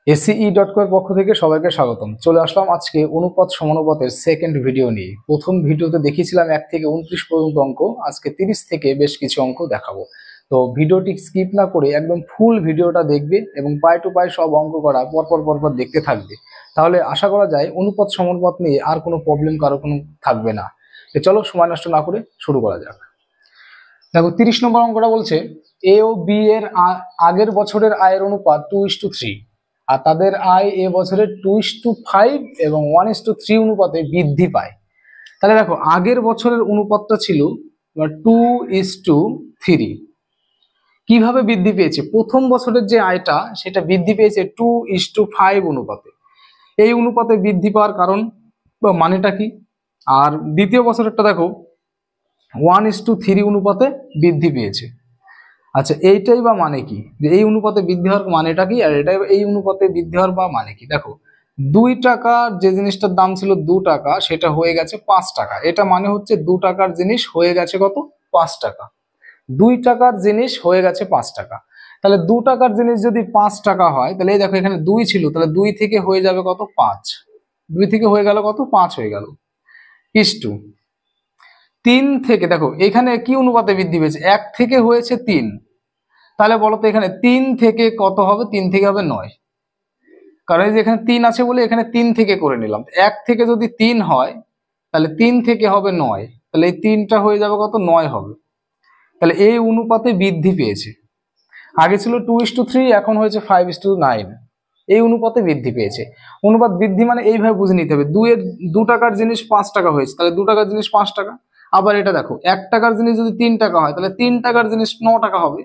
ACE.co এর পক্ষ থেকে সবাইকে স্বাগতম। চলে আসলাম আজকে অনুপাত সমানুপাতের সেকেন্ড ভিডিও নিয়ে। প্রথম ভিডিওতে দেখিয়েছিলাম 1 থেকে 29 পর্যন্ত অঙ্ক, আজকে 30 থেকে বেশ কিছু অঙ্ক দেখাবো। তো ভিডিওটি স্কিপ না করে একদম ফুল ভিডিওটা দেখবে এবং পাই টু পাই সব অঙ্ক করা পরপর দেখতে থাকবে। তাহলে আশা করা যায় অনুপাত সমানুপাত নিয়ে আর কোনো প্রবলেম কারো কোনো থাকবে না। তো চলো সময় নষ্ট না করে শুরু করা যাক। দেখো 30 নম্বর অঙ্কটা বলছে এ ও বি এর আগের বছরের আয়ের অনুপাত 2:3 আর তাদের আয় এ বছরে 2:5 এবং 1:3 অনুপাতে বৃদ্ধি পায়। তাহলে দেখো আগের বছরের অনুপাতটা ছিল 2:3। কিভাবে বৃদ্ধি পেয়েছে? প্রথম বছরের যে আয়টা সেটা বৃদ্ধি পেয়েছে 2:5 অনুপাতে। এই অনুপাতে বৃদ্ধি পাওয়ার কারণ বা মানেটা কি? আর দ্বিতীয় বছরেরটা দেখো 1:3 অনুপাতে বৃদ্ধি পেয়েছে। আচ্ছা, এইটাই বা মানে কি? যে এই অনুপাতে বৃদ্ধি হওয়ার মানেটা কি, আর এটা এই অনুপাতে বৃদ্ধি হওয়ার বা মানে কি? দেখো 2 টাকার যে জিনিসটার দাম ছিল 2 টাকা সেটা হয়ে গেছে 5 টাকা। এটা মানে হচ্ছে 2 টাকার জিনিস হয়ে গেছে কত? 5 টাকা। 2 টাকার জিনিস হয়ে গেছে 5 টাকা। তাহলে 2 টাকার জিনিস যদি 5 টাকা হয়, তাহলে এই দেখো এখানে 2 ছিল, তাহলে 2 থেকে হয়ে যাবে কত? 5। 2 থেকে হয়ে গেল কত? 5 হয়ে গেল। ইস্টু 3 থেকে, দেখো এখানে কি অনুপাতে বৃদ্ধি পেয়েছে? 1 থেকে হয়েছে 3। তাহলে বলো তো এখানে 3 থেকে কত হবে? 3 থেকে হবে 9। কারণ এই যে এখানে 3 আছে বলে এখানে 3 থেকে করে নিলাম। 1 থেকে যদি 3 হয় তাহলে 3 থেকে হবে 9, তাহলে এই 3টা হয়ে যাবে কত? 9 হবে। তাহলে এই অনুপাতে বৃদ্ধি পেয়েছে। আগে ছিল 2:3, এখন হয়েছে 5:9। এই অনুপাতে বৃদ্ধি পেয়েছে। অনুপাত বৃদ্ধি মানে এইভাবে বুঝে নিতে হবে, 2 টাকার জিনিস 5 টাকা হয়েছে, তাহলে 2 টাকার জিনিস 5 টাকা। আবার এটা দেখো 1 টাকার জিনিস যদি 3 টাকা হয় তাহলে 3 টাকার জিনিস 9 টাকা হবে।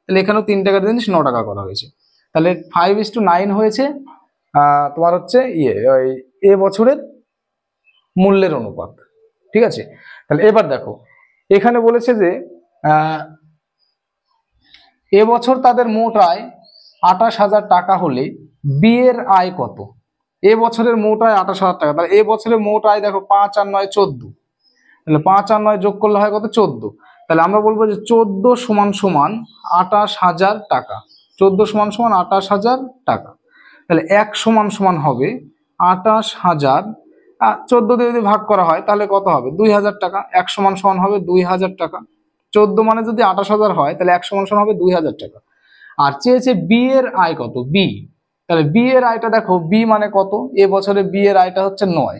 তাহলে এখানেও 3 টাকার জিনিস 9 টাকা করা হয়েছে। তাহলে 5:9 হয়েছে তোমার হচ্ছে ওই এ বছরের মূল্যের অনুপাত। ঠিক আছে, তাহলে এবার দেখো এখানে বলেছে যে এবছর তাদের মোট আয় 28,000 টাকা হলে বি এর আয় কত? এ বছরের মোট আয় 28,000 টাকা। তাহলে এ বছরের মোট আয় দেখো 5 আর 9 14, তাহলে 5 আর 9 যোগ করলে হয় কত? 14। তাহলে আমরা বলবো যে 14 সমান সমান 28,000 টাকা। 14 সমান সমান 28,000 টাকা। তাহলে 1 সমান সমান হবে 28,000, 14 দিয়ে যদি ভাগ করা হয় তাহলে কত হবে? 2,000 টাকা। 1 সমান সমান হবে 2,000 টাকা। 14 মানে যদি 28,000 হয় তাহলে 1 সমান সমান হবে 2,000 টাকা। আর চেয়েছে বি এর আয় কত? বি, তাহলে বি এর আয়টা দেখো, বি মানে কত? এ বছরে বি এর আয়টা হচ্ছে 9।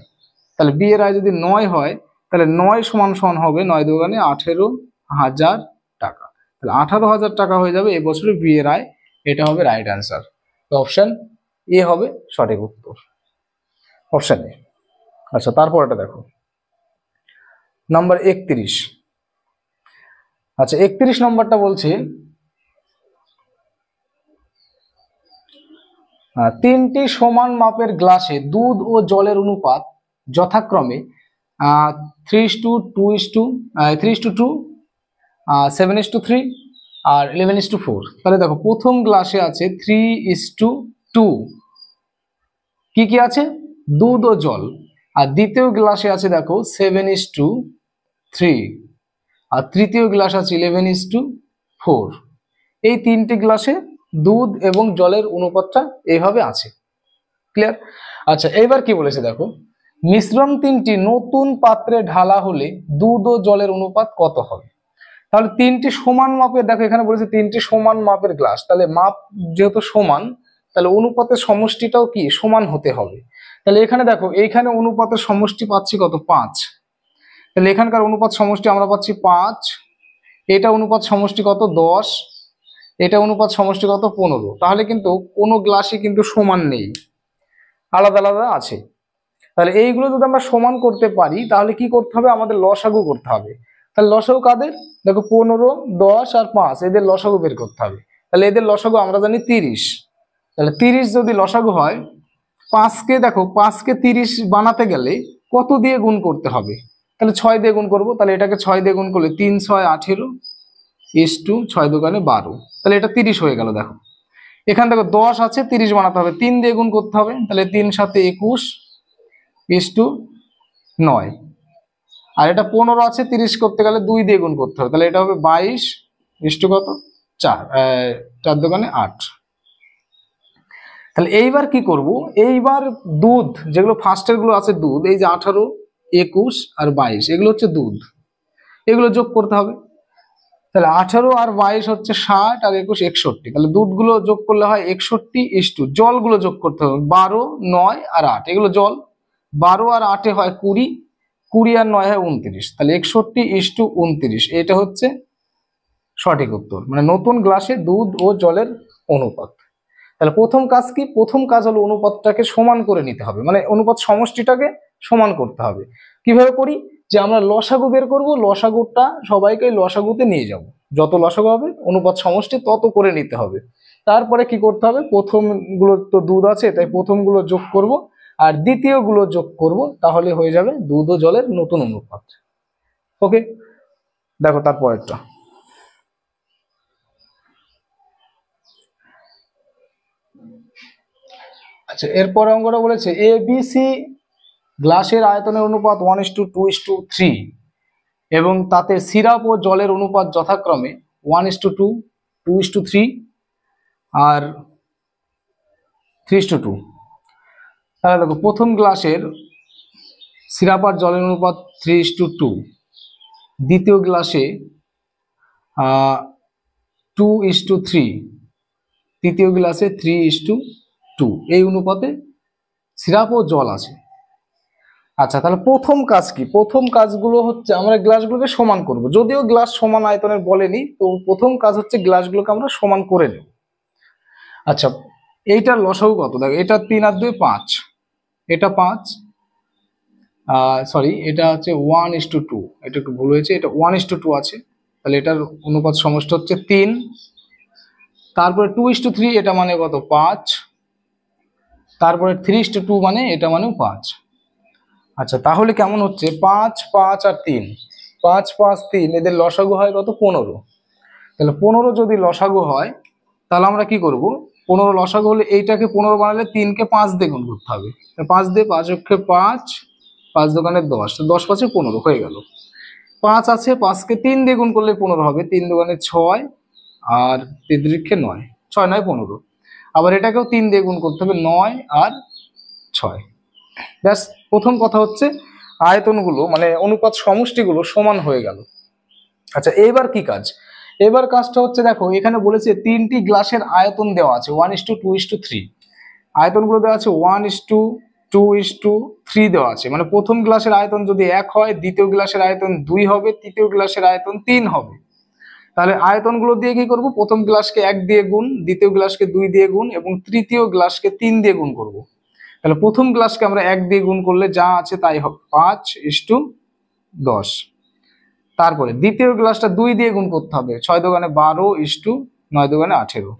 তাহলে বি এর আয় যদি 9 হয় তাহলে 9 সমান সমান হবে 9 দুগুণে 18,000 টাকা। তাহলে 18,000 টাকা হয়ে যাবে এবছরে বি এর আয়। এটা হবে রাইট অ্যান্সার। তো অপশন এ হবে সঠিক উত্তর, অপশন এ। আচ্ছা, তারপর এটা দেখো নাম্বার 31। আচ্ছা 31 নম্বরটা বলছে 3টি সমান মাপের গ্লাসে দুধ ও জলের অনুপাত যথাক্রমে 3:2, 3:2, 7:3 আর 11:4। তাহলে দেখো প্রথম গ্লাসে আছে 3:2, কি কি আছে? দুধ ও জল। আর দ্বিতীয় গ্লাসে আছে দেখো 7:3, আর তৃতীয় গ্লাস আছে 11:4। এই 3টি গ্লাসে দুধ এবং জলের অনুপাতটা এইভাবে আছে। ক্লিয়ার? আচ্ছা এইবার কি বলেছে দেখো, মিশ্রণ 3টি নতুন পাত্রে ঢালা হলে দুধ ও জলের অনুপাত কত হবে? তাহলে 3টি সমান মাপের, দেখো এখানে বলেছে 3টি সমান মাপের গ্লাস, তাহলে মাপ যেহেতু সমান তাহলে অনুপাতের সমষ্টিটাও কি সমান হতে হবে। তাহলে এখানে দেখো এইখানে অনুপাতের সমষ্টি পাচ্ছি কত? 5। তাহলে এখানকার অনুপাত সমষ্টি আমরা পাচ্ছি 5। এটা অনুপাত সমষ্টি কত? 10। এটা অনুপাত সমষ্টি কত? 15। তাহলে কিন্তু কোনো গ্লাসই কিন্তু সমান নেই, আলাদা আলাদা আছে। তাহলে এইগুলো যদি আমরা সমান করতে পারি তাহলে কি করতে হবে? আমাদের লসাগু করতে হবে। তাহলে লসাগু কাদের? দেখো 15, 10 আর 5, এদের লসাগু বের করতে হবে। তাহলে এদের লসাগু আমরা জানি 30। তাহলে 30 যদি লসাগু হয়, 5কে দেখো 5কে 30 বানাতে গেলে কত দিয়ে গুণ করতে হবে? তাহলে 6 দিয়ে গুণ করবো। তাহলে এটাকে 6 দিয়ে গুণ করলে 3 6 18 ইস্টু 6 দুগুণে 12, তাহলে এটা 30 হয়ে গেল। দেখো এখানে দেখো 10 আছে, 30 বানাতে হবে, 3 দিয়ে গুণ করতে হবে, তাহলে 3 7 21 ইস্টু 9। আর এটা 15 আছে, 30 করতে গেলে 2 দিয়ে গুণ করতে হবে, তাহলে এটা হবে 22 ইস্টু কত? 4, 4 দুগুণে 8। তাহলে এইবার কি করব, এইবার দুধ যেগুলো ফার্স্টের গুলো আছে দুধ, এই যে 18, 21 আর 22 এগুলো হচ্ছে দুধ, এগুলো যোগ করতে হবে। তাহলে 18 আর 22 হচ্ছে 60 আর 21 61, তাহলে দুধগুলো যোগ করলে হয় 61 ইস্টু জলগুলো যোগ করতে হবে 12, 9 আর 8, এগুলো জল। 12 আর 8 হয় 20, 20 আর 9 হয় 29, তাহলে 61 ইস্টু 29, এটা হচ্ছে সঠিক উত্তর, মানে নতুন গ্লাসে দুধ ও জলের অনুপাত। তাহলে প্রথম কাজ কি, প্রথম কাজ হলো অনুপাতটাকে সমান করে নিতে হবে, মানে অনুপাত সমষ্টিটাকে সমান করতে হবে। কিভাবে করি, যে আমরা লসাগু বের করব, লসাগুটা সবাইকে লসাগুতে নিয়ে যাব, যত লসাগু হবে অনুপাত সমষ্টি তত করে নিতে হবে। তারপরে কি করতে হবে, প্রথম গুলো তো দুধ আছে তাই প্রথম গুলো যোগ করব আর দ্বিতীয় গুলো যোগ করব, তাহলে হয়ে যাবে দুধ ও জলের নতুন অনুপাত। ওকে, দেখো তারপরেরটা। আচ্ছা, এরপর অঙ্কটা বলেছে এ বি সি গ্লাসের আয়তনের অনুপাত 1:2:3 এবং তাতে সিরাপ ও জলের অনুপাত যথাক্রমে 1:2, 2:3 আর 3:2। তাহলে দেখো প্রথম গ্লাসের সিরাপ আর জলের অনুপাত 3:2, দ্বিতীয় গ্লাসে 2:3, তৃতীয় গ্লাসে 3:2, এই অনুপাতে সিরাপ ও জল আছে। আচ্ছা, তাহলে প্রথম কাজ কি, প্রথম কাজগুলো হচ্ছে আমরা গ্লাসগুলোকে সমান করব, যদিও গ্লাস সমান আয়তনের বলেনি, তো প্রথম কাজ হচ্ছে গ্লাসগুলোকে আমরা সমান করে নেব। আচ্ছা, এইটার লসাগু কত, দেখো এটা 3 আর 2 5, এটা 5, সরি এটা হচ্ছে 1:2, এটা একটু ভুল হয়েছে, এটা 1:2 আছে, তাহলে এটার অনুপাত সমষ্টি হচ্ছে 3। তারপরে 2:3, এটা মানে কত 5, তারপরে 3:2 মানে এটা মানেও 5। আচ্ছা, তাহলে কেমন হচ্ছে 5, 5 আর 3, 5, 5, 3 এদের লসাগু হয় কত 15। তাহলে 15 যদি লসাগু হয় তাহলে আমরা কি করব, 15 লসাগু হলে এইটাকে 15 বানালে 3কে 5 দিয়ে গুণ করতে হবে, 5 দিয়ে 5 অক্ষে 5, 5 দোকানে 10, 10 5 15 হয়ে গেল। 5 আছে, 5কে 3 দিয়ে গুণ করলে 15 হবে, 3 দোকানে 6 আর 3 ত্রিকে 9, 6 9 15। আবার এটাকেও 3 দিয়ে গুণ করতে হবে, 9 আর 6। ব্যাস, প্রথম কথা হচ্ছে আয়তনগুলো মানে অনুপাত সমষ্টিগুলো সমান হয়ে গেল। আচ্ছা, এইবার কি কাজ, এবার কাজটা হচ্ছে দেখো এখানে বলেছে 3টি গ্লাসের আয়তন দেওয়া আছে 1:2:3, আয়তনগুলো দেওয়া আছে 1:2:3 দেওয়া আছে, মানে প্রথম গ্লাসের আয়তন যদি 1 হয়, দ্বিতীয় গ্লাসের আয়তন 2 হবে, তৃতীয় গ্লাসের আয়তন 3 হবে। তাহলে আয়তনগুলো দিয়ে কি করব, প্রথম গ্লাসকে 1 দিয়ে গুণ, দ্বিতীয় গ্লাসকে 2 দিয়ে গুণ এবং তৃতীয় গ্লাসকে 3 দিয়ে গুণ করব। তাহলে প্রথম গ্লাসকে আমরা 1 দিয়ে গুণ করলে যা আছে তাই হবে 5:10। তারপরে দ্বিতীয় গ্লাসটা 2 দিয়ে গুণ করতে হবে, 6 দোকানে 12:9 দোকানে 18।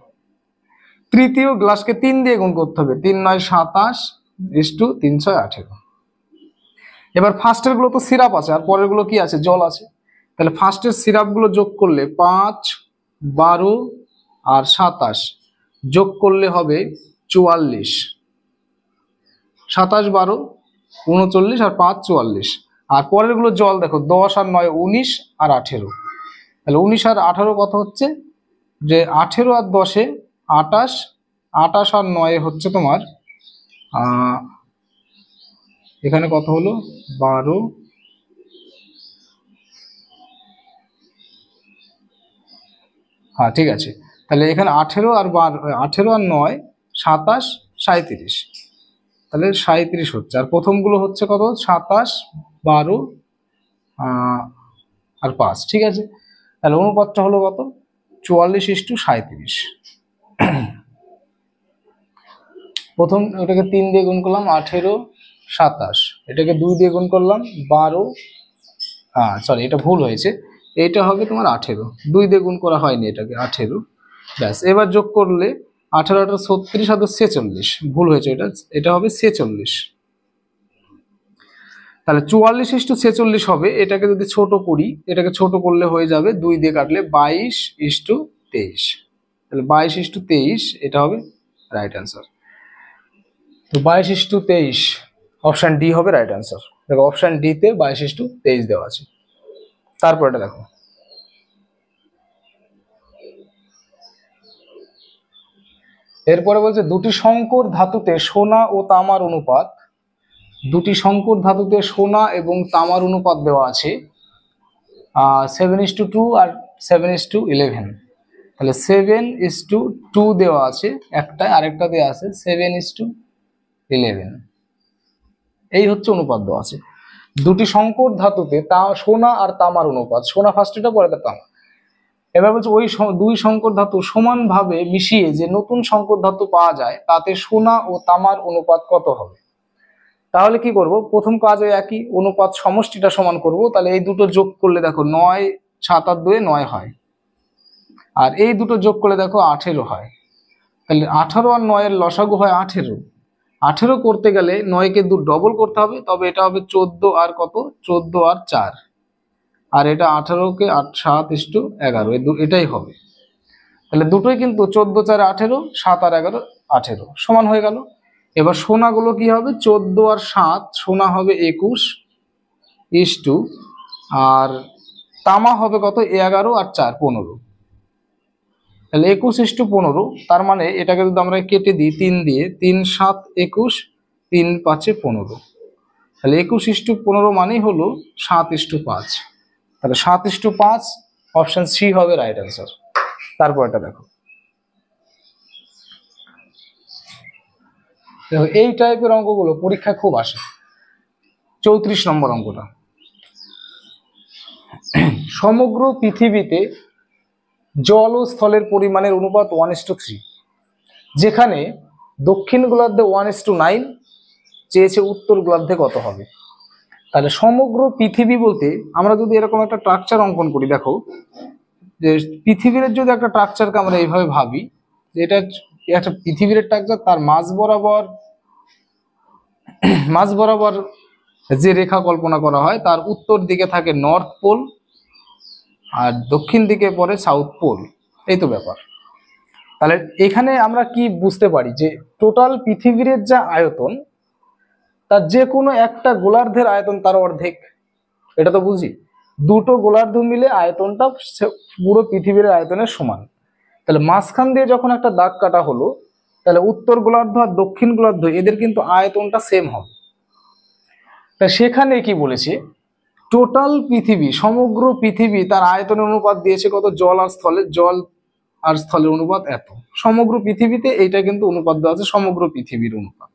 তৃতীয় গ্লাসকে 3 দিয়ে গুণ করতে হবে, 3 9 27:3 6 18। এবার ফার্স্টের গুলো তো সিরাপ আছে আর পরের গুলো কি আছে, জল আছে। তাহলে ফার্স্টের সিরাপ গুলো যোগ করলে 5, 12 আর 27 যোগ করলে হবে 44, 27 12 39 আর 5 44। আর পরের গুলো জল দেখো 10 আর 9 19 আর 18। তাহলে 19 আর 18 কত হচ্ছে, যে 18 আর 10 28, 28 আর 9 হচ্ছে তোমার এখানে কত হলো 12, হ্যাঁ ঠিক আছে। তাহলে এখানে 18 আর 12, 18 আর 9 27 37, তাহলে 37 হচ্ছে। আর প্রথমগুলো হচ্ছে কত 27, 12 আর 5, ঠিক আছে। তাহলে অনুপাতটা হলো কত 44:37। প্রথম এটাকে 3 দিয়ে গুণ করলাম 18 27, এটাকে 2 দিয়ে গুণ করলাম 12, সরি এটা ভুল হয়েছে, এইটা হবে তোমার 18, 2 দিয়ে গুণ করা হয়নি এটাকে 18। ব্যাস, এবার যোগ করলে 18 18 36 আর 46, ভুল হয়েছে, এটা হবে 46। তাহলে 44:46 হবে, এটাকে যদি ছোট করি, এটাকে ছোট করলে হয়ে যাবে 2 দিয়ে কাটলে 22:23, তাহলে 22:23 এটা হবে রাইট অ্যান্সার। তো 22:23 অপশন ডি হবে রাইট অ্যান্সার। দেখো অপশন ডি তে 22:23 দেওয়া আছে। তারপর এটা দেখো এরপরে বলছে দুটি সংকর ধাতুতে সোনা ও তামার অনুপাত, দুটি সংকর ধাতুতে সোনা এবং তামার অনুপাত দেওয়া আছে 7:2 আর 7:11। তাহলে 7:2 দেওয়া আছে একটায়, আরেকটা দেওয়া আছে 7:11। এই হচ্ছে অনুপাত দেওয়া আছে দুটি সংকর ধাতুতে সোনা আর তামার অনুপাত। সোনা ফার্স্টেটা, পরে তামা। এবার বলছে ওই দুই সংকর ধাতু সমানভাবে মিশিয়ে যে নতুন সংকর ধাতু পাওয়া যায় তাতে সোনা ও তামার অনুপাত কত হবে? তাহলে কি করব, প্রথম কাজ ওই একই, অনুপাত সমষ্টিটা সমান করব। তাহলে এই দুটো যোগ করলে দেখো 9 7 আর 2 9 হয়, আর এই দুটো যোগ করলে দেখো 18 হয়। তাহলে 18 আর 9 এর লসাগু হয় 18। 18 করতে গেলে 9কে ডবল করতে হবে, তবে এটা হবে 14 আর কত, 14 আর 4, আর এটা 18কে 7:11, এটাই হবে। তাহলে দুটোই কিন্তু 14 4 18, 7 আর 11 18 সমান হয়ে গেল। এবার সোনাগুলো কি হবে, 14 আর 7 সোনা হবে 21:, আর তামা হবে কত, 11 আর 4 15। তাহলে 21:15, তার মানে এটাকে যদি আমরা কেটে দিই 3 দিয়ে, 3 7 21, 3 5 15। তাহলে 21:15 মানেই হলো 7:5। তাহলে 7:5, অপশন সি হবে রাইট অ্যান্সার। তারপর এটা দেখো, এই টাইপের অঙ্কগুলো পরীক্ষায় খুব আসে। 34 নম্বর অঙ্কটা, সমগ্র পৃথিবীতে জল ও স্থলের পরিমাণের অনুপাত 1:3, যেখানে দক্ষিণ গোলার্ধে 1:9 চেয়েছে, উত্তর গোলার্ধে কত হবে? তাহলে সমগ্র পৃথিবী বলতে আমরা যদি এরকম একটা স্ট্রাকচার অঙ্কন করি, দেখো যে পৃথিবীর যদি একটা স্ট্রাকচারকে আমরা এইভাবে ভাবি যে এটা একটা পৃথিবীর স্ট্রাকচার, তার মাঝ বরাবর যে রেখা কল্পনা করা হয় তার উত্তর দিকে থাকে নর্থ পোল আর দক্ষিণ দিকে পড়ে সাউথ পোল, এই তো ব্যাপার। তাহলে এখানে আমরা কি বুঝতে পারি যে টোটাল পৃথিবীর যা আয়তন তার যে কোনো একটা গোলার্ধের আয়তন তার অর্ধেক, এটা তো বুঝি। দুটো গোলার্ধ মিলে আয়তনটা পুরো পৃথিবীর আয়তনের সমান। তাহলে মাঝখান দিয়ে যখন একটা দাগ কাটা হলো, তাহলে উত্তর গোলার্ধ আর দক্ষিণ গোলার্ধ এদের কিন্তু আয়তনটা সেম হবে। তা সেখানে কি বলেছে, টোটাল পৃথিবী, সমগ্র পৃথিবী তার আয়তনের অনুপাত দিয়েছে কত, জল আর স্থলের অনুপাত এত। সমগ্র পৃথিবীতে এইটা কিন্তু অনুপাত দেওয়া আছে, সমগ্র পৃথিবীর অনুপাত।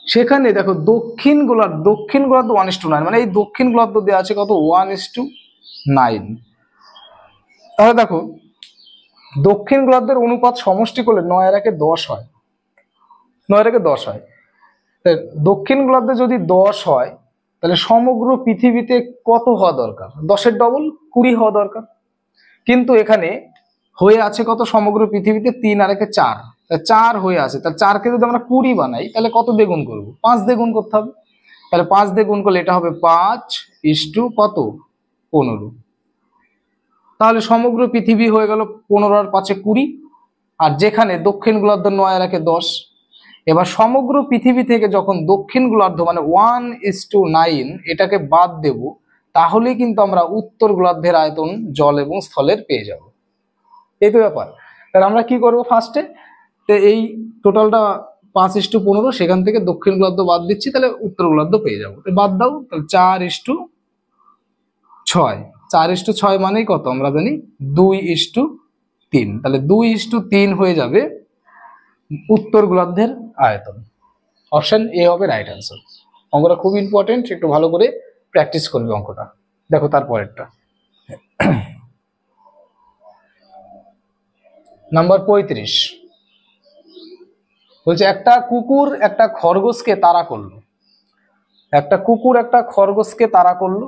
সেখানে দেখো দক্ষিণ গোলার্ধ 1:9, মানে এই দক্ষিণ গোলার্ধ দেওয়া আছে কত, 1:9। তাহলে দেখো দক্ষিণ গোলার্ধের অনুপাত সমষ্টি করলে 9 আর 1 10 হয়, 9 আর 1 10 হয়। দক্ষিণ গোলার্ধে যদি 10 হয়, তাহলে সমগ্র পৃথিবীতে কত হওয়া দরকার, 10-এর ডবল 20 হওয়া দরকার। কিন্তু এখানে হয়ে আছে কত, সমগ্র পৃথিবীতে 3 আর 1 4, 4 হয়ে আছে। তাহলে 4কে যদি আমরা 20 বানাই, তাহলে কত দিয়ে গুণ করবো, 5 দিয়ে গুণ করতে হবে। তাহলে 5 দিয়ে গুণ করলে এটা হবে 5 কত, 15। তাহলে সমগ্র পৃথিবী হয়ে গেল 15 আর 5 20, আর যেখানে দক্ষিণ গোলার্ধ 9 আর 1 10। এবার সমগ্র পৃথিবী থেকে যখন দক্ষিণ গোলার্ধ মানে 1:9 এটাকে বাদ দেব, তাহলেই কিন্তু আমরা উত্তর গোলার্ধের আয়তন জল এবং স্থলের পেয়ে যাব। এই তো ব্যাপার। তাহলে আমরা কি করব, ফার্স্টে এই টোটালটা 5:15, সেখান থেকে দক্ষিণ গোলার্ধ বাদ দিচ্ছি, তাহলে উত্তর গোলার্ধ পেয়ে যাবো। বাদ দাও, তাহলে 4:6, 4:6 মানেই কত আমরা জানি, 2:3। তাহলে 2:3 হয়ে যাবে উত্তর গোলার্ধের আয়তন। অপশন এ হবে রাইট অ্যান্সার। অঙ্কটা খুব ইম্পর্টেন্ট, একটু ভালো করে প্র্যাকটিস করবে অঙ্কটা। দেখো তারপরেরটা, নাম্বার 35 বলছে একটা কুকুর একটা খরগোশকে তাড়া করলো। একটা কুকুর একটা খরগোশকে তাড়া করলো।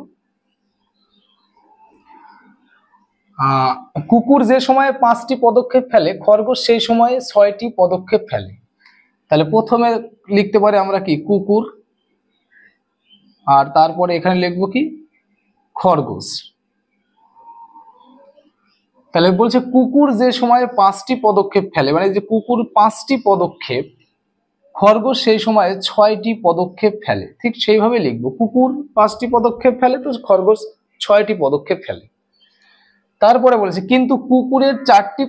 কুকুর যে সময়ে 5টি পদক্ষেপ ফেলে, খরগোশ সেই সময়ে 6টি পদক্ষেপ ফেলে। তাহলে প্রথমে লিখতে পারি আমরা কি, কুকুর, আর তারপরে এখানে লিখবো কি, খরগোশ। তাহলে বলছে কুকুর যে সময়ে 5টি পদক্ষেপ ফেলে, মানে যে কুকুর 5টি পদক্ষেপ, খরগোশ সেই সময়ে 6টি পদক্ষেপ ফেলে। ঠিক সেইভাবে লিখবো, কুকুর 5টি পদক্ষেপ ফেলে, তো খরগোশ 6টি পদক্ষেপ ফেলে। তারপরে বলেছে কিন্তু কুকুরের 4টি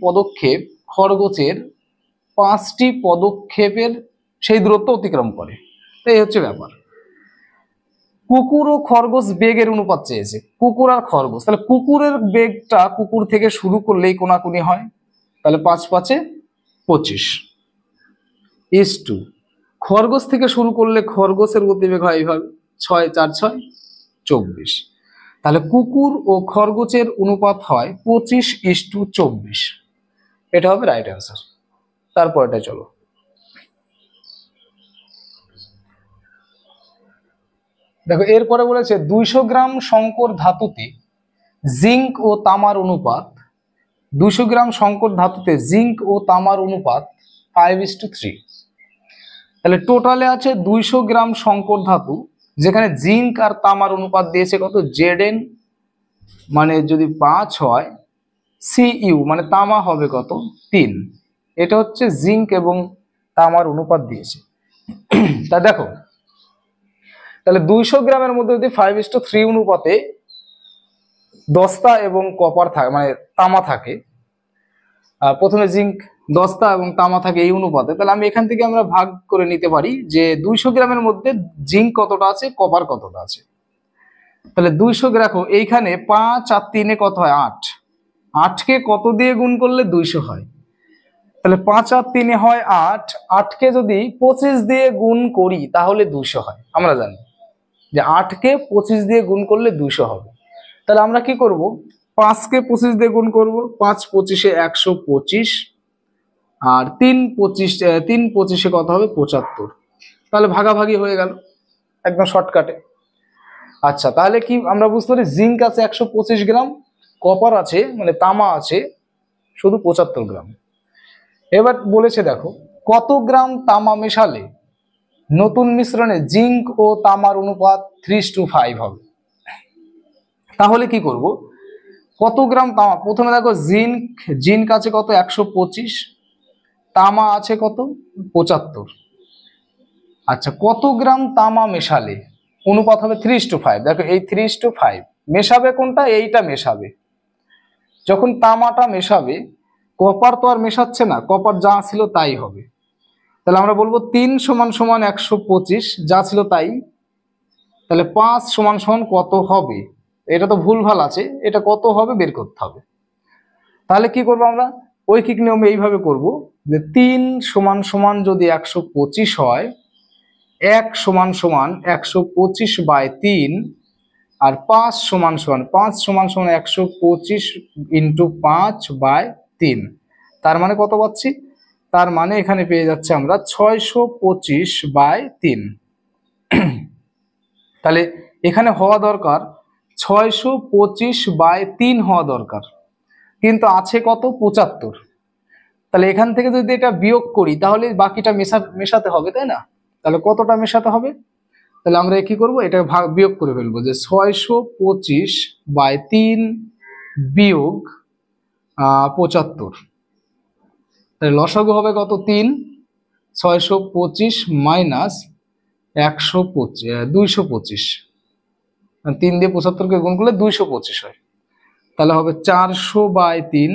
পদক্ষেপ খরগোশের 5টি পদক্ষেপের সেই দূরত্ব অতিক্রম করে। এই হচ্ছে ব্যাপার। কুকুর ও খরগোশ বেগের অনুপাত চেয়েছে, কুকুর আর খরগোশ। তাহলে কুকুরের বেগটা কুকুর থেকে শুরু করলেই কোনাকুনি হয়, তাহলে 5 5 25 ইস টু খরগোশ থেকে শুরু করলে খরগোশের গতিবেগ হয় এইভাবে 6 4 6 24। তাহলে কুকুর ও খরগোশের অনুপাত হয় 25:24। এটা হবে রাইট অ্যান্সার। তারপরটা চলো। দেখো এরপরে বলেছে 200 গ্রাম সংকর ধাতুতে জিঙ্ক ও তামার অনুপাত 200 গ্রাম সংকর ধাতুতে জিঙ্ক ও তামার অনুপাত 5:3। তাহলে টোটালে আছে 200 গ্রাম সংকর ধাতু, যেখানে জিঙ্ক আর তামার অনুপাত দিয়েছে কত, Zn মানে যদি 5 হয়, Cu মানে তামা হবে কত 3। এটা হচ্ছে জিঙ্ক এবং তামার অনুপাত দিয়েছে। তা দেখো তাহলে 200 গ্রামের মধ্যে যদি 5:3 অনুপাতে দস্তা এবং কপার থাকে মানে তামা থাকে, প্রথমে জিঙ্ক দস্তা এবং তামা থাকে এই অনুপাতে, তাহলে আমি এখান থেকে আমরা ভাগ করে নিতে পারি যে 200 গ্রামের মধ্যে জিঙ্ক কতটা আছে, কপার কতটা আছে। তাহলে 200 দেখো এইখানে 5 আর 3 কত হয় 8, 8কে কত দিয়ে গুণ করলে 200 হয়, তাহলে 5 আর 3 হয় 8, 8কে যদি 25 দিয়ে গুণ করি তাহলে 200 হয়। আমরা জানি যে 8কে 25 দিয়ে গুণ করলে 200 হবে। তাহলে আমরা কি করব, 5কে 25 দিয়ে গুণ করব, 5 25 125, আর 3 25 কত হবে 75। তাহলে ভাগাভাগি হয়ে গেল একদম শর্টকাটে। আচ্ছা তাহলে কি আমরা বুঝতে পারি, জিঙ্ক আছে 125 গ্রাম, কপার আছে মানে তামা আছে শুধু 75 গ্রাম। এবার বলেছে দেখো কত গ্রাম তামা মেশালে নতুন মিশ্রণে জিঙ্ক ও তামার অনুপাত 3:5 হবে। তাহলে কি করব, কত গ্রাম তামা, প্রথমে দেখো জিঙ্ক আছে কত 125, তামা আছে কত 75। আচ্ছা কত গ্রাম তামা মেশালে অনুপাত হবে 3:5। দেখো এই 3:5 মেশাবে কোনটা, এইটা মেশাবে। যখন তামাটা মেশাবে, কপার তো আর মেশাচ্ছে না, কপার যা ছিল তাই হবে। তাহলে আমরা বলবো 3 = 125 যা ছিল তাই। তাহলে 5 = কত হবে, এটা তো ভুলভাল আছে, এটা কত হবে বের করতে হবে। তাহলে কি করবো আমরা, ঐকিক নিয়মে এইভাবে করব যে 3 = যদি 125 হয়, 1 = 125/3, আর 5 = 125 × 5/3। তার মানে কত পাচ্ছি, তার মানে এখানে পেয়ে যাচ্ছে আমরা 625/3। তাহলে এখানে হওয়া দরকার 625/3 হওয়া দরকার, কিন্তু আছে কত 75। তাহলে এখান থেকে যদি এটা বিয়োগ করি তাহলে বাকিটা মেশাতে হবে, তাই না? তাহলে কতটা মেশাতে হবে, তাহলে আমরা কি করব, এটা বিয়োগ করে ফেলবো যে 625/3 বিয়োগ 75। তাহলে লসাগু হবে কত 3, 625 মাইনাস 225, 3 দিয়ে 75কে গুণ করলে 225 হয়। তাহলে হবে 400/3,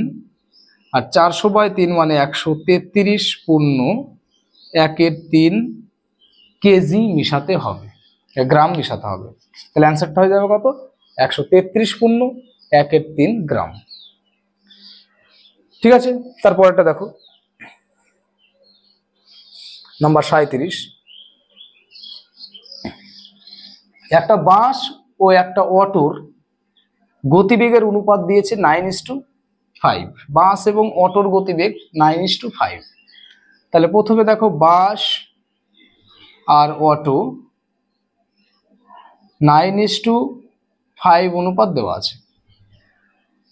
আর 400/3 মানে 133 পূর্ণ 1/3 কেজি মিশাতে হবে, গ্রাম মিশাতে হবে। তাহলে অ্যান্সারটা হয়ে যাবে কত, 133 পূর্ণ 1/3 গ্রাম। ঠিক আছে, তারপরটা দেখো নাম্বার 37। একটা বাস ও একটা অটোর গতিবেগের অনুপাত দিয়েছে 9:5। বাস এবং অটোর গতিবেগ 9:5। তাহলে প্রথমে দেখো বাস আর অটো 9:5 অনুপাত দেওয়া আছে।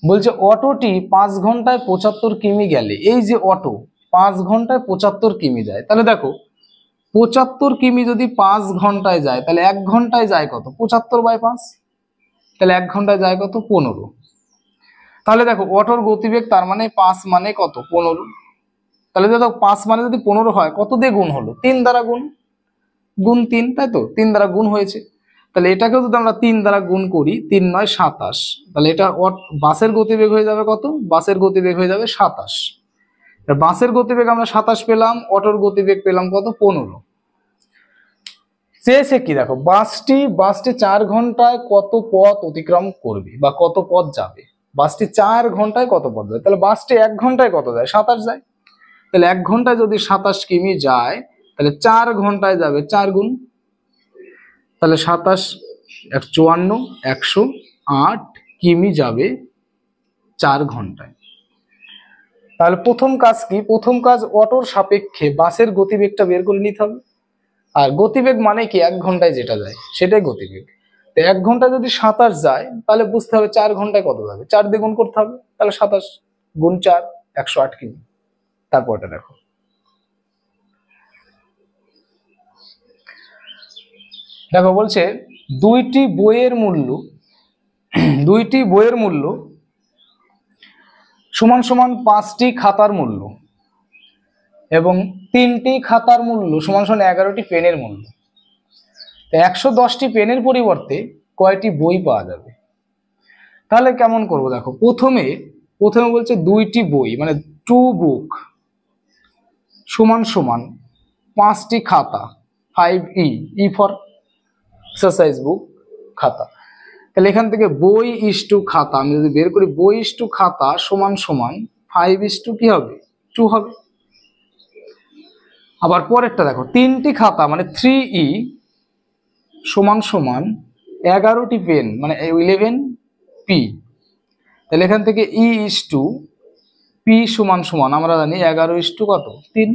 বলছে অটোটি 5 ঘন্টায় 75 কিমি গেলে, এই যে অটো 5 ঘন্টায় 75 কিমি যায়, তাহলে দেখো 75 কিমি যদি 5 ঘন্টায় যায় তাহলে 1 ঘন্টায় যায় কত, 75/5, তাহলে 1 ঘন্টায় যায় কত 15। তাহলে দেখো অটোর গতিবেগ তার মানে 5 মানে কত 15। তাহলে দেখো 5 মানে যদি 15 হয়, কত দিয়ে গুণ হলো, 3 দ্বারা গুণ 3, তাই তো 3 দ্বারা গুণ হয়েছে। তাহলে এটাকেও যদি আমরা 3 দ্বারা গুণ করি, 3 9 27, তাহলে এটা বাসের গতিবেগ হয়ে যাবে কত? বাসের গতিবেগ হয়ে যাবে 27। বাসের গতিবেগ আমরা 27 পেলাম, অটোর গতিবেগ পেলাম কত? 15। চেয়েছে কি দেখো, বাসটি 4 ঘন্টায় কত পথ অতিক্রম করবে বা কত পথ যাবে। বাসটি 4 ঘন্টায় কত পথ যায়, তাহলে বাসটি 1 ঘন্টায় কত যায়? 27 যায়। তাহলে 1 ঘন্টায় যদি 27 কিমি যায়, তাহলে 4 ঘন্টায় যাবে 4 গুণ, তাহলে 27 54 108 কিমি যাবে 4 ঘন্টায়। তাহলে প্রথম কাজ কি? প্রথম কাজ অটোর সাপেক্ষে বাসের গতিবেগটা বের করে নিতে হবে। আর গতিবেগ মানে কি? 1 ঘন্টায় যেটা যায় সেটাই গতিবেগ। তো 1 ঘন্টায় যদি 27 যায়, তাহলে বুঝতে হবে 4 ঘন্টায় কত যাবে, 4 দিয়ে গুণ করতে হবে। তাহলে 27 গুণ 4 108 কিমি। তারপরটা দেখো, বলছে দুইটি বইয়ের মূল্য সমান সমান 5টি খাতার মূল্য এবং 3টি খাতার মূল্য সমান সমান 11টি পেনের মূল্য। 110টি পেনের পরিবর্তে কয়টি বই পাওয়া যাবে? তাহলে কেমন করব দেখো, প্রথমে বলছে দুইটি বই মানে 2 বুক সমান সমান 5টি খাতা, 5E, E ফর এক্সারসাইজ বুক, খাতা। তাহলে এখান থেকে বই ইস্টু খাতা আমি যদি বের করি, বই ইস্টু খাতা সমান সমান 5 ইস্টু কি হবে? 2 হবে। আবার পরেরটা দেখো, 3টি খাতা মানে 3E সমান সমান 11টি পেন মানে 11P। তাহলে এখান থেকে E ইস্টু P সমান সমান আমরা জানি 11 ইস্টু কত? 3।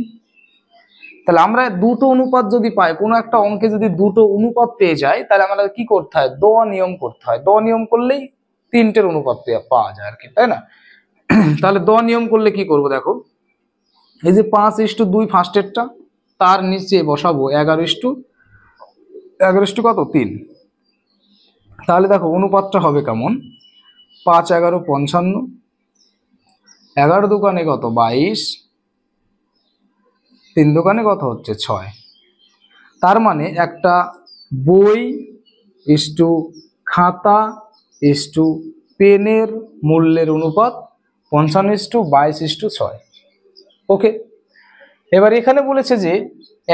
তাহলে আমরা দুটো অনুপাত যদি পাই, কোনো একটা অঙ্কে যদি দুটো অনুপাত পেয়ে যায়, তাহলে আমরা কি করতে হয়? দ নিয়ম করতে হয়। দ নিয়ম করলেই 3টের অনুপাত পাওয়া যায় আর কি, তাই না? তাহলে দ নিয়ম করলে কি করব দেখো, এই যে 5 ইস্টু 2 ফার্স্টেরটা, তার নিচে বসাবো 11 ইস্টু কত? 3। তাহলে দেখো অনুপাতটা হবে কেমন? 5 11 55, 11 দোকানে কত? 22, 3 দোকানে কত হচ্ছে? 6। তার মানে একটা বই ইস্টু খাতা ইস্টু পেনের মূল্যের অনুপাত 55:22:6। ওকে, এবার এখানে বলেছে যে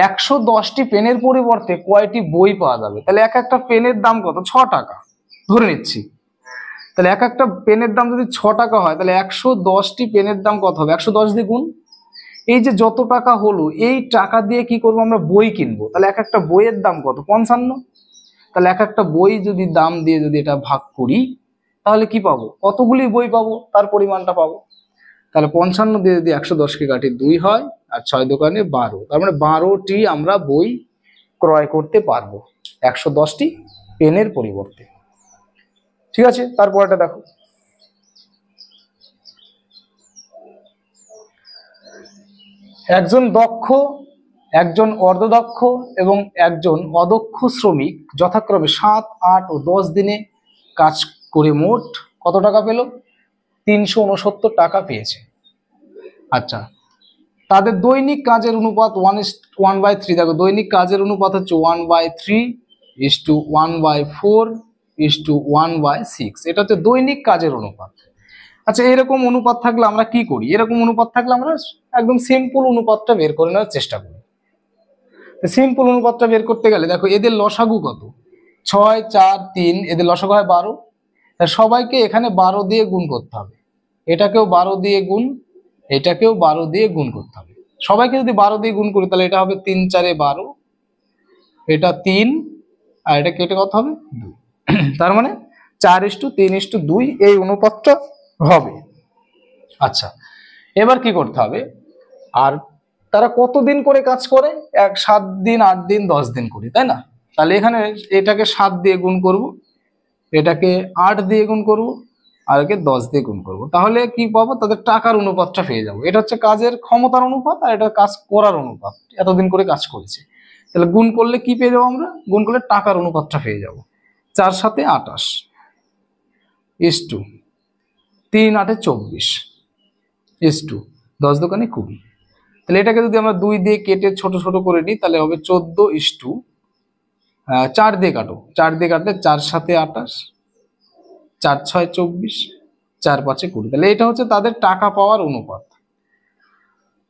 110টি পেনের পরিবর্তে কয়টি বই পাওয়া যাবে। তাহলে এক একটা পেনের দাম কত? 6 টাকা ধরে নিচ্ছি। তাহলে এক একটা পেনের দাম যদি 6 টাকা হয়, তাহলে 110টি পেনের দাম কত হবে? 110 দিয়ে গুণ। এই যে যত টাকা হলো, এই টাকা দিয়ে কি করবো? আমরা বই কিনবো। তাহলে এক একটা বইয়ের দাম কত? 55। তাহলে এক একটা বই যদি দাম দিয়ে যদি এটা ভাগ করি, তাহলে কি পাবো? কতগুলি বই পাবো, তার পরিমাণটা পাবো। তাহলে 55 দিয়ে যদি 110কে কাটি 2 হয়, আর 6 দোকানে 12, তার মানে 12টি আমরা বই ক্রয় করতে পারবো 110টি পেনের পরিবর্তে। ঠিক আছে, তারপরটা দেখো, একজন দক্ষ, একজন অর্ধদক্ষ এবং একজন অদক্ষ শ্রমিক যথাক্রমে 7, 8 ও 10 দিনে কাজ করে মোট কত টাকা পেল? 369 টাকা পেয়েছে। আচ্ছা, তাদের দৈনিক কাজের অনুপাত 1/3। দেখো দৈনিক কাজের অনুপাত হচ্ছে 1/3:1/4:1/6। এটা হচ্ছে দৈনিক কাজের অনুপাত। আচ্ছা, এরকম অনুপাত থাকলে আমরা কি করি? এরকম অনুপাত থাকলে আমরা একদম সিম্পল অনুপাতটা বের করে নেওয়ার চেষ্টা করি। সিম্পল অনুপাতটা বের করতে গেলে দেখো এদের লসাগু কত? 6 4 3, এদের লসাগু হয় 12। সবাইকে এখানে 12 দিয়ে গুণ করতে হবে। এটাকেও 12 দিয়ে গুণ, এটাকেও 12 দিয়ে গুণ করতে হবে। সবাইকে যদি 12 দিয়ে গুণ করি, তাহলে এটা হবে 3 4 12, এটা 3, আর এটা কেটে কত হবে? 2। তার মানে 4:3:2 এই অনুপাতটা হবে। আচ্ছা, এবার কি করতে হবে? আর তারা কতদিন করে কাজ করে? 7 দিন 8 দিন 10 দিন করি, তাই না? তাহলে এখানে এটাকে 7 দিয়ে গুণ করব, এটাকে 8 দিয়ে গুণ করব, আর একে 10 দিয়ে গুণ করব। তাহলে কি পাবো? তাদের টাকার অনুপাতটা পেয়ে যাবো। এটা হচ্ছে কাজের ক্ষমতার অনুপাত, আর এটা কাজ করার অনুপাত, এতদিন করে কাজ করেছে। তাহলে গুণ করলে কি পেয়ে যাবো আমরা? গুণ করলে টাকার অনুপাতটা পেয়ে যাবো। 4 7 28 ইস্টু 3 8 24 ইস্টু 10 দোকানে 20। তাহলে এটাকে যদি আমরা 2 দিয়ে কেটে ছোট ছোট করে নিই, তাহলে হবে 14:2 4 দিয়ে কাটো, 4 দিয়ে কাটলে 4 7 28, 4 6 24, 4 5 20। তাহলে এটা হচ্ছে তাদের টাকা পাওয়ার অনুপাত।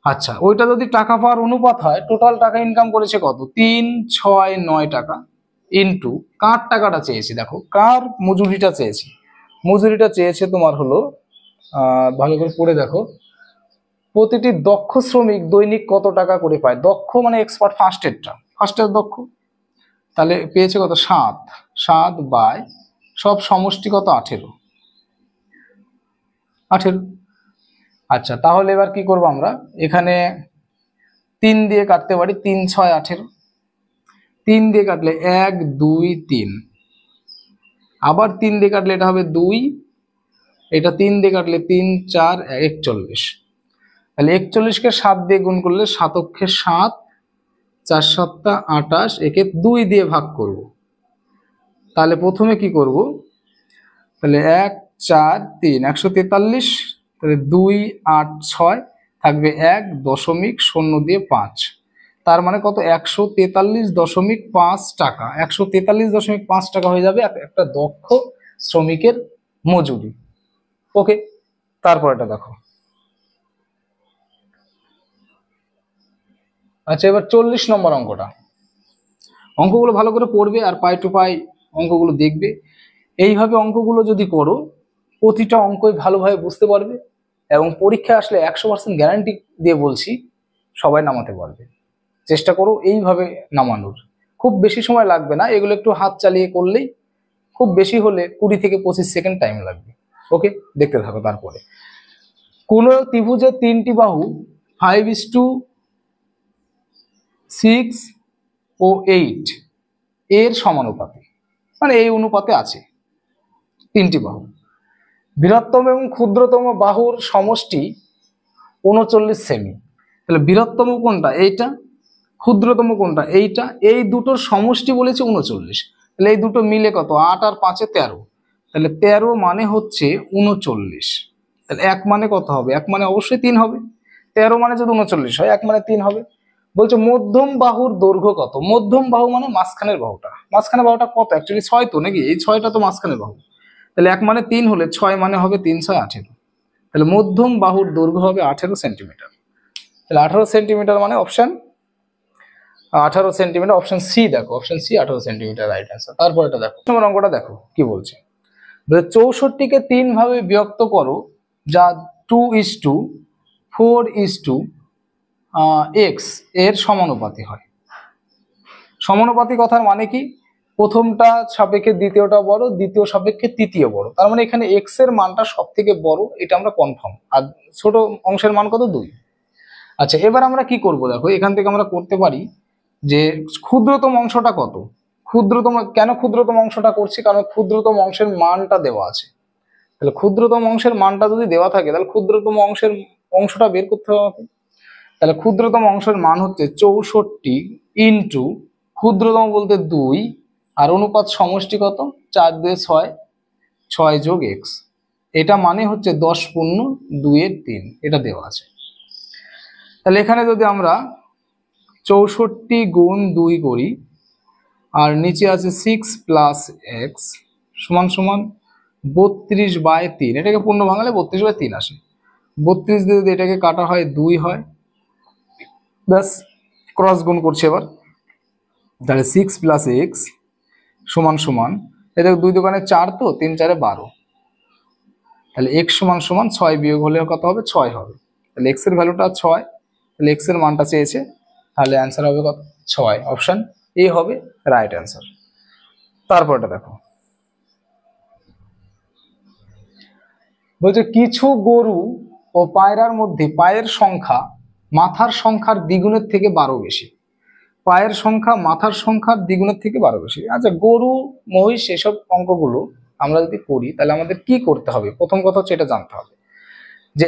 আচ্ছা, ওইটা যদি টাকা পাওয়ার অনুপাত হয়, টোটাল টাকা ইনকাম করেছে কত? 3 6 9 টাকা ইন্টু কার টাকাটা চেয়েছি, দেখো কার মজুরিটা চেয়েছি। মজুরিটা চেয়েছে তোমার হলো, ভালো করে পড়ে দেখো, প্রতিটি দক্ষ শ্রমিক দৈনিক কত টাকা করে পায়। দক্ষ মানে এক্সপার্ট, ফার্স্টের দক্ষ। তাহলে পেয়েছে কত? 7। 7 বাই সব সমষ্টি কত? 18। আচ্ছা, তাহলে এবার কি করবো আমরা, এখানে 3 দিয়ে কাটতে পারি। 3 6 18, 3 দিয়ে কাটলে 1 2 3, আবার 3 দিয়ে কাটলে এটা হবে 2, এটা 3 দিয়ে কাটলে 3 4 41। তাহলে 41কে 7 দিয়ে গুণ করলে 7 অক্ষে 7, 4 7 28, একে 2 দিয়ে ভাগ করব। তাহলে প্রথমে কি করব, তাহলে 1 4 3 143, তাহলে 2 8 6 থাকবে 1.0 দিয়ে 5, তার মানে কত? 143.5 টাকা। 143.5 টাকা হয়ে যাবে একটা দক্ষ শ্রমিকের মজুরি। ওকে, তারপর এটা দেখো। আচ্ছা, এবার 40 নম্বর অঙ্কটা। অঙ্কগুলো ভালো করে পড়বে আর পাই টু পাই অঙ্কগুলো দেখবে। এইভাবে অঙ্কগুলো যদি করো, প্রতিটা অঙ্কই ভালোভাবে বুঝতে পারবে এবং পরীক্ষায় আসলে 100% গ্যারান্টি দিয়ে বলছি সবাই নামাতে পারবে। চেষ্টা করো এইভাবে নামানোর, খুব বেশি সময় লাগবে না, এগুলো একটু হাত চালিয়ে করলেই খুব বেশি হলে 20 থেকে 25 সেকেন্ড টাইম লাগবে। ওকে, দেখতে থাকো। তারপরে কোন ত্রিভুজের 3টি বাহু 5:6 ও 8 এর সমানুপাতে, মানে এই অনুপাতে আছে 3টি বাহু। বৃহত্তম এবং ক্ষুদ্রতম বাহুর সমষ্টি 39 সেমি। তাহলে বৃহত্তম কোনটা? এইটা। ক্ষুদ্রতম কোনটা? এইটা। এই দুটোর সমষ্টি বলেছে 39। তাহলে এই দুটো মিলে কত? 8 আর 5 13। তাহলে 13 মানে হচ্ছে 39। তাহলে 1 মানে কত হবে? 1 মানে অবশ্যই 3 হবে। 13 মানে যদি 39 হয়, 1 মানে 3 হবে। বলছে মধ্যম বাহুর দৈর্ঘ্য কত? মধ্যম বাহু মানে মাঝখানের বাহুটা। মাঝখানের বাহুটা কত? অ্যাকচুয়ালি 6 তো নাকি? এই 6টা তো মাঝখানের বাহু। তাহলে 1 মানে 3 হলে 6 মানে হবে 3 6 18। তাহলে মধ্যম বাহুর দৈর্ঘ্য হবে 18 সেন্টিমিটার। তাহলে 18 সেন্টিমিটার মানে অপশন 18 সেন্টিমিটার, অপশন সি। দেখো option C 18 centimetre right answer. তারপর এটা দেখো, তোমার অঙ্কটা দেখো কি বলছে। 64কে 3 ভাবে বিভক্ত করো যা 2:4:x এর সমানুপাতি হয়। সমানুপাতি কথার মানে কি? প্রথমটা সাপেক্ষে দ্বিতীয়টা বড়, দ্বিতীয় সাপেক্ষে তৃতীয় বড়। তার মানে এখানে x এর মানটা সব থেকে বড়, এটা আমরা কনফার্ম। আর ছোট অংশের মান কত? 2। আচ্ছা, এবার আমরা কি করব, দেখো এখান থেকে আমরা করতে পারি যে ক্ষুদ্রতম অংশটা কত। কেন ক্ষুদ্রতম অংশটা করছি? কারণ ক্ষুদ্রতম অংশের মানটা দেওয়া আছে। তাহলে ক্ষুদ্রতম অংশের মানটা যদি দেওয়া থাকে, তাহলে ক্ষুদ্রতম অংশটা বের করতে হবে। তাহলে ক্ষুদ্রতম অংশের মান হচ্ছে 64 ইন্টু ক্ষুদ্রতম বলতে 2, আর অনুপাত সমষ্টি কত? 4 2 6, 6 যোগ x। এটা মানে হচ্ছে 10.2/3, এটা দেওয়া আছে। তাহলে এখানে যদি আমরা 64 গুণ 2 করি, আর নিচে আছে 6 প্লাস x সমান সমান 32/3। এটাকে পূর্ণ ভাঙালে 32/3 আসে। 32 দিয়ে যদি এটাকে কাটা হয় 2 হয়, ব্যাস ক্রস গুণ করছে এবার। তাহলে 6 প্লাস এক্স সমান সমান, এটা 2 দোকানে 4, তো 3 4 12। তাহলে x সমান সমান 6 বিয়োগ হলে কত হবে? 6 হবে। তাহলে x এর ভ্যালুটা 6, তাহলে x এর মানটা চেয়েছে, তাহলে অ্যান্সার হবে কত? 6। অপশন এ হবে রাইট অ্যান্সার। তারপরটা দেখো, বলছে কিছু গরু ও পায়রার মধ্যে পায়ের সংখ্যা মাথার সংখ্যার দ্বিগুণের থেকে 12 বেশি। পায়ের সংখ্যা মাথার সংখ্যার দ্বিগুণের থেকে 12 বেশি। আচ্ছা, গরু মহিষ এসব অঙ্কগুলো আমরা যদি করি, তাহলে আমাদের কি করতে হবে? প্রথম কথা হচ্ছে এটা জানতে হবে যে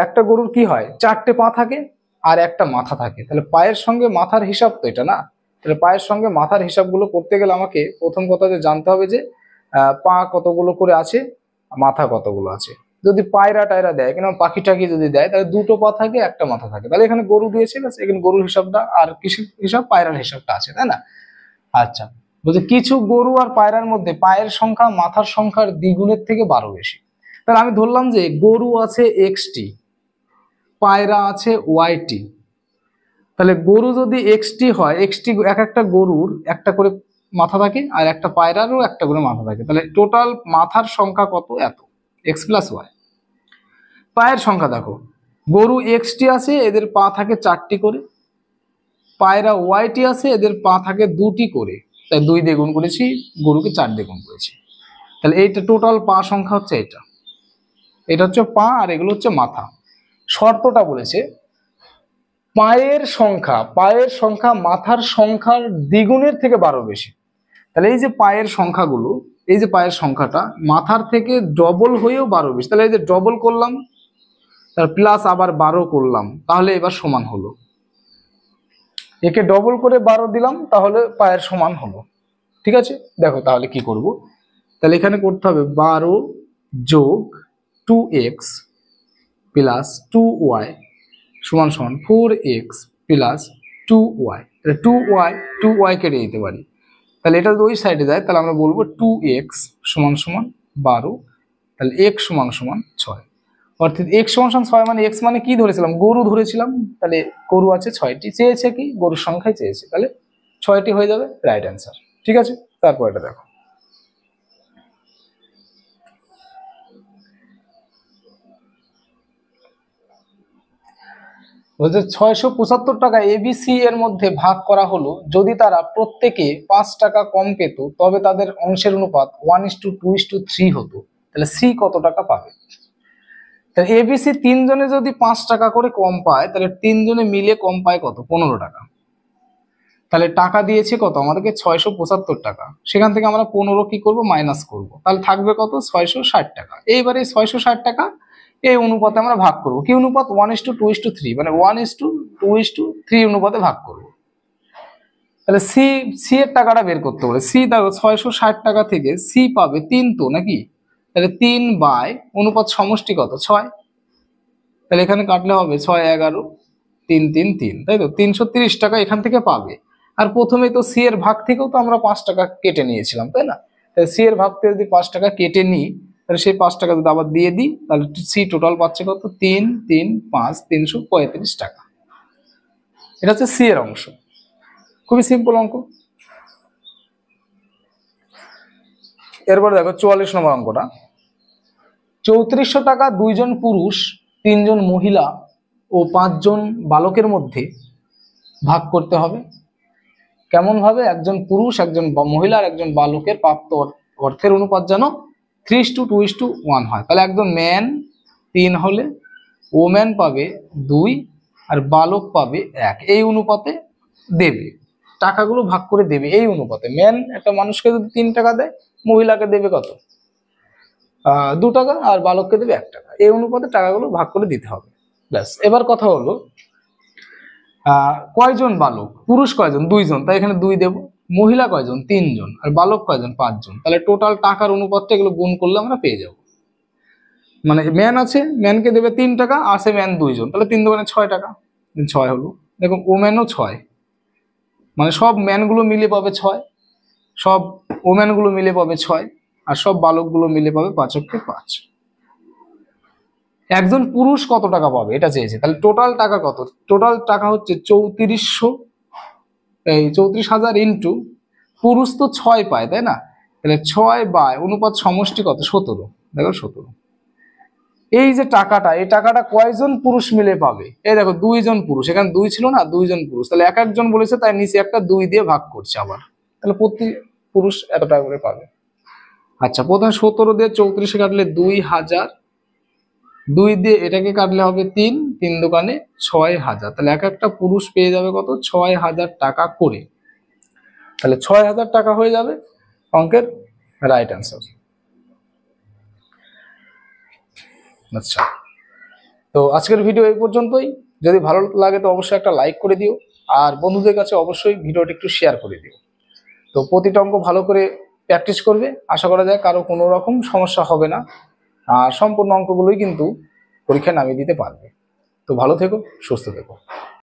একটা গরুর কি হয়? 4টে পা থাকে আর একটা মাথা থাকে। তাহলে পায়ের সঙ্গে মাথার হিসাব তো এটা না। তাহলে পায়ের সঙ্গে মাথার হিসাবগুলো করতে গেলে আমাকে প্রথম কথা যে জানতে হবে যে পা কতগুলো করে আছে, মাথা কতগুলো আছে। যদি পায়রা টায়রা দেয় কিংবা পাখি টাকি যদি দেয় তাহলে দুটো পা থাকে একটা মাথা থাকে, তাহলে এখানে গরু দিয়েছে, এখানে গরুর হিসাবটা আর কিসের হিসাব, পায়রার হিসাবটা আছে, তাই না? আচ্ছা, বলছে কিছু গরু আর পায়রার মধ্যে পায়ের সংখ্যা মাথার সংখ্যার দ্বিগুণের থেকে 12 বেশি। তাহলে আমি ধরলাম যে গরু আছে XT, পায়রা আছে YT। তাহলে গরু যদি XT হয়, XT এক একটা গরুর একটা করে মাথা থাকে আর একটা পায়রারও একটা করে মাথা থাকে, তাহলে টোটাল মাথার সংখ্যা কত? এত, X + Y। পায়ের সংখ্যা দেখো, গরু XT আছে, এদের পা থাকে 4টি করে, পায়রা YT আছে, এদের পা থাকে 2টি করে, তাই 2 দিয়ে গুণ করেছি, গরুকে 4 দিয়ে গুণ করেছি। তাহলে এইটা টোটাল পা সংখ্যা হচ্ছে এটা হচ্ছে পা, আর এগুলো হচ্ছে মাথা। শর্তটা বলেছে পায়ের সংখ্যা মাথার সংখ্যার দ্বিগুণের থেকে 12 বেশি। তাহলে এই যে পায়ের সংখ্যাগুলো, এই যে পায়ের সংখ্যাটা মাথার থেকে ডবল হয়েও 12 বেশি, তাহলে এই যে ডবল করলাম তার প্লাস আবার 12 করলাম, তাহলে এবার সমান হলো। একে ডবল করে 12 দিলাম, তাহলে পায়ের সমান হলো। ঠিক আছে, দেখো তাহলে কি করব, তাহলে এখানে করতে হবে 12 যোগ 2x প্লাস 2y সমান 4x প্লাস 2y। তাহলে 2y কেটে দিতে পারি, তাহলে এটা যদি ওই সাইডে যায় তাহলে আমরা বলবো 2x সমান 12, তাহলে x সমান 6। অর্থাৎ x সমান 6 মানে x মানে কি ধরেছিলাম? গরু ধরেছিলাম, তাহলে গরু আছে 6টি, চেয়েছে কি? গরুর সংখ্যাই চেয়েছে, তাহলে 6টি হয়ে যাবে রাইট অ্যান্সার। ঠিক আছে, তারপর এটা দেখো, বলছে 675 টাকা ABC এর মধ্যে ভাগ করা হলো, যদি তারা প্রত্যেকে 5 টাকা কম পেত তবে তাদের অংশের অনুপাত 1:2:3 হতো, তাহলে C কত টাকা পাবে? তাহলে ABC 3 জনে যদি 5 টাকা করে কম পায়, তাহলে 3 জনে মিলে কম পায় কত? 15 টাকা। তাহলে টাকা দিয়েছে কত আমাদেরকে? 675 টাকা, সেখান থেকে আমরা 15 কি করব? মাইনাস করব, তাহলে থাকবে কত? 660 টাকা। এইবারে 660 টাকা এই অনুপাতে আমরা ভাগ করব, কি অনুপাত? 1:2:3, মানে 1:2:3 অনুপাতে ভাগ করব। তাহলে সি এর টাকাটা বের করতে বলে, সি দেখো 660 টাকা থেকে সি পাবে 3 তো নাকি, তাহলে 3 বাই অনুপাত সমষ্টি কত? 6। তাহলে এখানে কাটলে হবে 6 11 3 3 3, তাই তো 330 টাকা এখান থেকে পাবে। আর প্রথমে তো সি এর ভাগ থেকেও তো আমরা 5 টাকা কেটে নিয়েছিলাম, তাই না? তাহলে সি এর ভাগ থেকে যদি 5 টাকা কেটে নিই, তাহলে সেই 5 টাকা যদি আবার দিয়ে দিই, তাহলে সি টোটাল পাচ্ছে কত? 3 3 5 335 টাকা। এটা হচ্ছে সি এর অংশ, খুবই সিম্পল অঙ্ক। এরপরে দেখো 44 নম্বর অঙ্কটা, 3400 টাকা 2 জন পুরুষ 3 জন মহিলা ও 5 জন বালকের মধ্যে ভাগ করতে হবে। কেমন ভাবে? একজন পুরুষ, একজন মহিলা আর একজন বালকের প্রাপ্ত অর্থের অনুপাত যেন 3:2:1 হয়। তাহলে একজন ম্যান 3 হলে ওম্যান পাবে 2 আর বালক পাবে 1, এই অনুপাতে দেবে, টাকাগুলো ভাগ করে দেবে এই অনুপাতে। ম্যান একটা মানুষকে যদি 3 টাকা দেয়, মহিলাকে দেবে কত? 2 টাকা, আর বালককে দেবে 1 টাকা, এই অনুপাতে টাকাগুলো ভাগ করে দিতে হবে। ব্যাস, এবার কথা হলো কয়জন বালক? পুরুষ কয়জন? 2 জন, তাই এখানে 2 দেব। মহিলা কয়জন? 3 জন। আর বালক কয়জন? 5 জন। তাহলে টোটাল টাকার অনুপাতটা এগুলো গুণ করলে আমরা পেয়ে যাব। মানে ম্যান আছে, ম্যানকে দেবে 3 টাকা, আছে ম্যান 2 জন, তাহলে 3 দোকানে 6 টাকা, 6 হলো। দেখুন ওম্যানও 6, মানে সব ম্যানগুলো মিলে পাবে 6, সব ওম্যানগুলো মিলে পাবে 6, আর সব বালকগুলো মিলে পাবে 5 অক্ষে 5। একজন পুরুষ কত টাকা পাবে এটা চেয়েছে, তাহলে টোটাল টাকা কত? টোটাল টাকা হচ্ছে 3400, এই 34,000 ইন্টু পুরুষ তো 6 পায়, তাই না? তাহলে 6 বাই অনুপাত সমষ্টি কত? 17। দেখো 17। এই যে টাকাটা, এই টাকাটা কয়জন পুরুষ মিলে পাবে? এই দেখো 2 জন পুরুষ, এখানে 2 ছিল না, 2 জন পুরুষ, তাহলে এক একজন বলেছে তাই নিচে একটা 2 দিয়ে ভাগ করছে আবার, তাহলে প্রতি পুরুষ এত টাকা করে পাবে। আচ্ছা, প্রথমে 17 দিয়ে 34 কাটলে 2000, 2 দিয়ে এটাকে কাটলে হবে 3, 3 দোকানে 6000, তাহলে এক একটা পুরুষ পেয়ে যাবে কত? 6000 টাকা করে। তাহলে 6000 টাকা হয়ে যাবে অঙ্কের রাইট অ্যান্সার। আচ্ছা, তো আজকের ভিডিও এই পর্যন্তই। যদি ভালো লাগে তো অবশ্যই একটা লাইক করে দিও, আর বন্ধুদের কাছে অবশ্যই ভিডিওটা একটু শেয়ার করে দিও। তো প্রতিটা অঙ্ক ভালো করে প্র্যাকটিস করবে, আশা করা যায় কারো কোনো রকম সমস্যা হবে না। সম্পূর্ণ অঙ্কগুলোই কিন্তু পরীক্ষায় নামিয়ে দিতে পারবে। তো ভালো থেকো, সুস্থ থেকো।